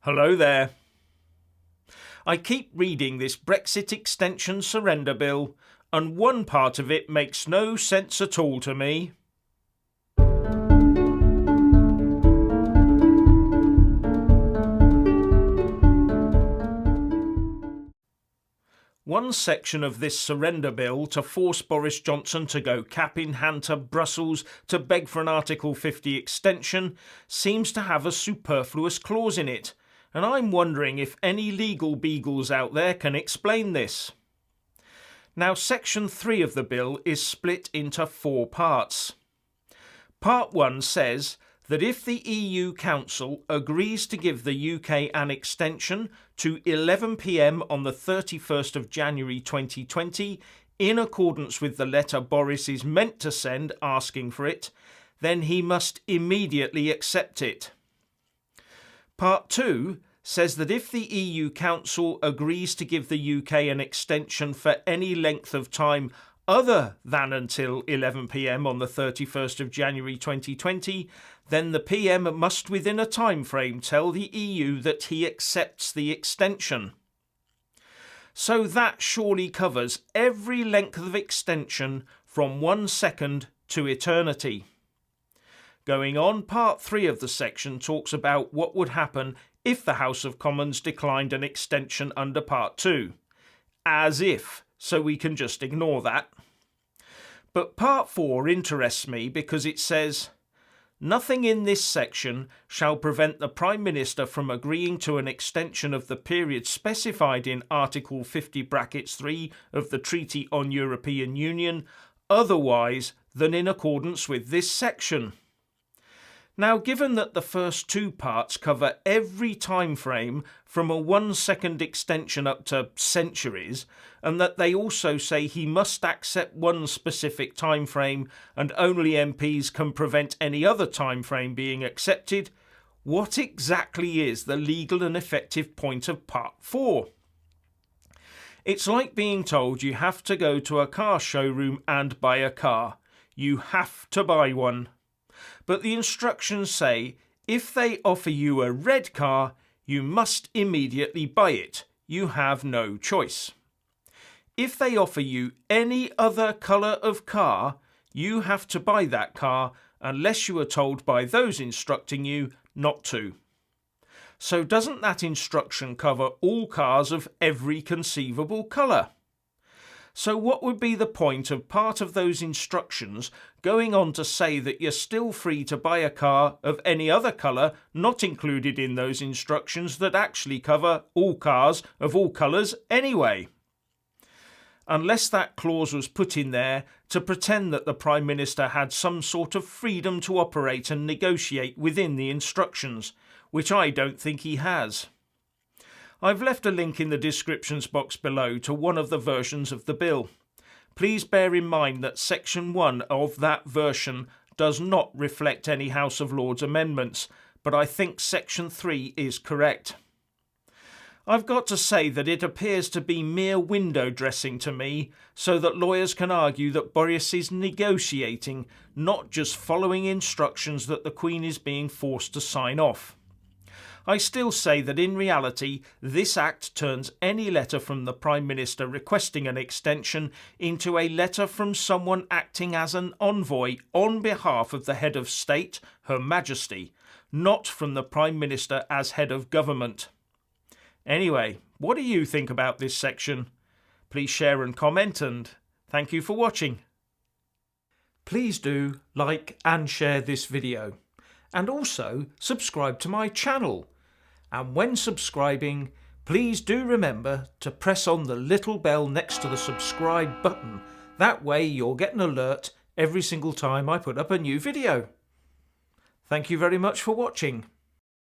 Hello there. I keep reading this Brexit Extension Surrender Bill, and one part of it makes no sense at all to me. One section of this surrender bill to force Boris Johnson to go cap in hand to Brussels to beg for an Article 50 extension seems to have a superfluous clause in it, and I'm wondering if any legal beagles out there can explain this. Now, Section 3 of the bill is split into 4 parts. Part 1 says that if the EU Council agrees to give the UK an extension to 11 p.m. on the 31st of January 2020, in accordance with the letter Boris is meant to send asking for it, then he must immediately accept it. Part 2 says that if the EU Council agrees to give the UK an extension for any length of time other than until 11 p.m. on the 31st of January 2020, then the PM must within a time frame tell the EU that he accepts the extension. So that surely covers every length of extension from 1 second to eternity. Going on, Part 3 of the section talks about what would happen if the House of Commons declined an extension under Part 2. As if, so we can just ignore that. But Part 4 interests me because it says, "Nothing in this section shall prevent the Prime Minister from agreeing to an extension of the period specified in Article 50(3) of the Treaty on European Union otherwise than in accordance with this section." Now, given that the first 2 parts cover every time frame from a 1-second extension up to centuries, and that they also say he must accept one specific time frame and only MPs can prevent any other time frame being accepted, what exactly is the legal and effective point of Part 4? It's like being told you have to go to a car showroom and buy a car. You have to buy one. But the instructions say if they offer you a red car, you must immediately buy it. You have no choice. If they offer you any other colour of car, you have to buy that car unless you are told by those instructing you not to. So doesn't that instruction cover all cars of every conceivable colour? So what would be the point of part of those instructions going on to say that you're still free to buy a car of any other colour not included in those instructions that actually cover all cars of all colours anyway? Unless that clause was put in there to pretend that the Prime Minister had some sort of freedom to operate and negotiate within the instructions, which I don't think he has. I've left a link in the descriptions box below to one of the versions of the bill. Please bear in mind that Section 1 of that version does not reflect any House of Lords amendments, but I think Section 3 is correct. I've got to say that it appears to be mere window dressing to me, so that lawyers can argue that Boris is negotiating, not just following instructions that the Queen is being forced to sign off. I still say that in reality, this act turns any letter from the Prime Minister requesting an extension into a letter from someone acting as an envoy on behalf of the head of state, Her Majesty, not from the Prime Minister as head of government. Anyway, what do you think about this section? Please share and comment, and thank you for watching. Please do like and share this video, and also subscribe to my channel. And when subscribing, please do remember to press on the little bell next to the subscribe button. That way you'll get an alert every single time I put up a new video. Thank you very much for watching.